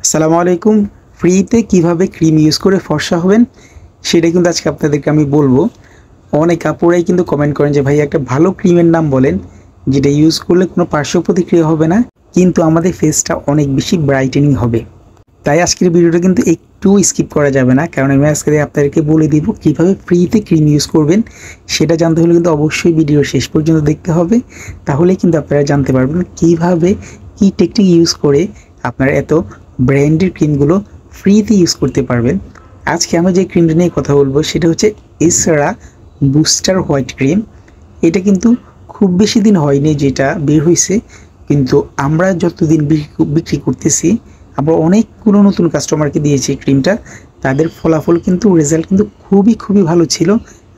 আসসালামু আলাইকুম। ফ্রিতে কিভাবে ক্রিম ইউজ করে ফর্সা হবেন সেটা কিন্তু আজকে আপনাদেরকে আমি বলবো। অনেক আপুরাই কিন্তু কমেন্ট করেন যে ভাই একটা ভালো ক্রিমের নাম বলেন যেটা ইউজ করলে কোনো পার্শ্ব প্রতিক্রিয়া হবে না, কিন্তু আমাদের ফেসটা অনেক বেশি ব্রাইটেনিং হবে। তাই আজকের ভিডিওটা কিন্তু একটু স্কিপ করা যাবে না, কারণ আমি আজকে আপনাদেরকে বলে দিব কীভাবে ফ্রিতে ক্রিম ইউজ করবেন। সেটা জানতে হলে কিন্তু অবশ্যই ভিডিও শেষ পর্যন্ত দেখতে হবে, তাহলে কিন্তু আপনারা জানতে পারবেন কীভাবে কী টেকনিক ইউজ করে আপনারা এত ব্র্যান্ডের ক্রিমগুলো ফ্রিতে ইউজ করতে পারবেন। আজকে আমি যে ক্রিমটা নিয়ে কথা বলবো সেটা হচ্ছে এসরা বুস্টার হোয়াইট ক্রিম। এটা কিন্তু খুব বেশি দিন হয়নি যেটা বের হয়েছে, কিন্তু আমরা যতদিন বিক্রি করতেছি আমরা অনেকগুলো নতুন কাস্টমারকে দিয়েছি ক্রিমটা। তাদের ফলাফল কিন্তু রেজাল্ট কিন্তু খুবই ভালো ছিল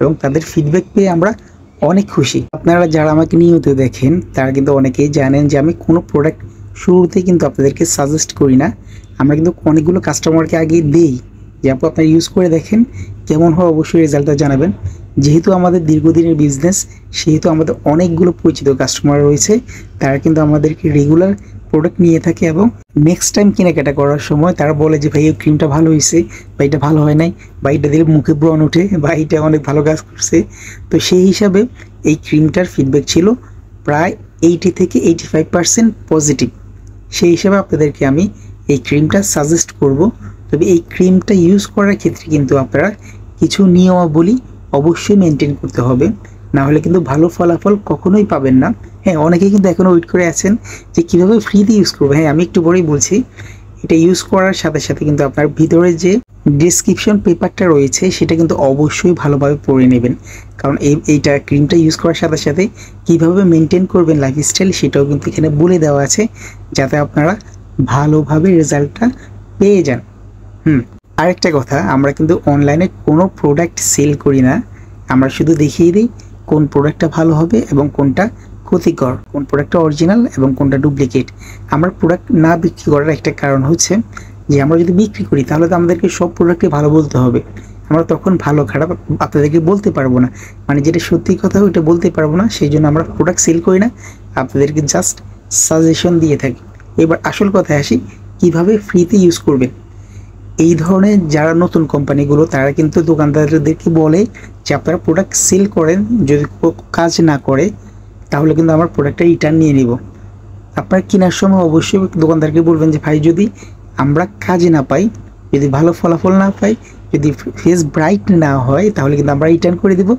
এবং তাদের ফিডব্যাক পেয়ে আমরা অনেক খুশি। আপনারা যারা আমাকে নিয়মিত দেখেন তারা কিন্তু অনেকেই জানেন যে আমি কোনো প্রোডাক্ট শুরুতেই কিন্তু আপনাদেরকে সাজেস্ট করি না। আমরা কিন্তু অনেকগুলো কাস্টমারকে আগে দিই যে আপু আপনারা ইউজ করে দেখেন কেমন হয়, অবশ্যই রেজাল্টটা জানাবেন। যেহেতু আমাদের দীর্ঘদিনের বিজনেস, সেহেতু আমাদের অনেকগুলো পরিচিত কাস্টমার রয়েছে, তারা কিন্তু আমাদেরকে রেগুলার প্রোডাক্ট নিয়ে থাকে এবং নেক্সট টাইম কেনাকাটা করার সময় তারা বলে যে ভাই এই ক্রিমটা ভালো হয়েছে বা এটা ভালো হয় নাই, বা এটা দিলে মুখে ব্রণ ওঠে, বা এটা অনেক ভালো কাজ করছে। তো সেই হিসাবে এই ক্রিমটার ফিডব্যাক ছিল প্রায় 80 থেকে 85% পজিটিভ। সেই হিসাবে আপনাদেরকে আমি এই ক্রিমটা সাজেস্ট করব। তবে এই ক্রিমটা ইউজ করার ক্ষেত্রে কিন্তু আপনারা কিছু নিয়মাবলী অবশ্যই মেনটেন করতে হবে, না হলে কিন্তু ভালো ফলাফল কখনোই পাবেন না। হ্যাঁ, অনেকেই কিন্তু এখনও ওয়েট করে আছেন যে কীভাবে ফ্রিতে ইউজ করবো। হ্যাঁ, আমি একটু পরেই বলছি। এটা ইউজ করার সাথে সাথে কিন্তু আপনার ভিতরে যে ডেসক্রিপশন পেপারটা রয়েছে সেটা কিন্তু অবশ্যই ভালোভাবে পড়ে নেবেন, কারণ এইটা ক্রিমটা ইউজ করার সাথে সাথে কীভাবে মেনটেন করবেন লাইফস্টাইল সেটাও কিন্তু এখানে বলে দেওয়া আছে, যাতে আপনারা ভালোভাবে রেজাল্টটা পেয়ে যান। আরেকটা কথা, আমরা কিন্তু অনলাইনে কোনো প্রোডাক্ট সেল করি না, আমরা শুধু দেখিয়ে দিই কোন প্রোডাক্টটা ভালো হবে এবং কোনটা ক্ষতিকর, কোন প্রোডাক্টটা অরিজিনাল এবং কোনটা ডুপ্লিকেট। আমরা প্রোডাক্ট না বিক্রি করার একটা কারণ হচ্ছে যে আমরা যদি বিক্রি করি তাহলে তো আমাদেরকে সব প্রোডাক্টে ভালো বলতে হবে, আমরা তখন ভালো খারাপ আপনাদেরকে বলতে পারবো না, মানে যেটা সত্যি কথা ওইটা বলতে পারবো না। সেই জন্য আমরা প্রোডাক্ট সেল করি না, আপনাদেরকে জাস্ট সাজেশন দিয়ে থাকি। এবার আসল কথায় আসি, কিভাবে ফ্রিতে ইউজ করবেন। এই ধরনের যারা নতুন কোম্পানিগুলো তারা কিন্তু দোকানদারদেরকে বলে যে আপনারা প্রোডাক্ট সেল করেন, যদি কাজ না করে তাহলে কিন্তু আমার প্রোডাক্টটা রিটার্ন নিয়ে নিব। আপনারা কেনার সময় অবশ্যই দোকানদারকে বলবেন যে ভাই যদি আমরা কাজে না পাই, যদি ভালো ফলাফল না পাই, যদি ফেস ব্রাইট না হয় তাহলে কিন্তু আমরা রিটার্ন করে দেব,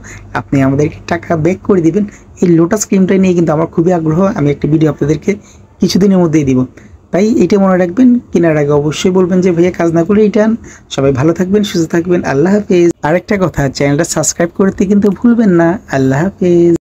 আপনি আমাদেরকে টাকা ব্যাক করে দিবেন। এই লোটাস ক্রিমটা নিয়ে কিন্তু আমার খুবই আগ্রহ, আমি একটা ভিডিও আপনাদেরকে কিছুদিনের মধ্যেই দিব। তাই এটা মনে রাখবেন, কেনার আগে অবশ্যই বলবেন যে ভাইয়া কাজ না করে রিটার্ন। সবাই ভালো থাকবেন, সুস্থ থাকবেন, আল্লাহ হাফেজ। আরেকটা কথা, চ্যানেলটা সাবস্ক্রাইব করতে কিন্তু ভুলবেন না। আল্লাহ হাফেজ।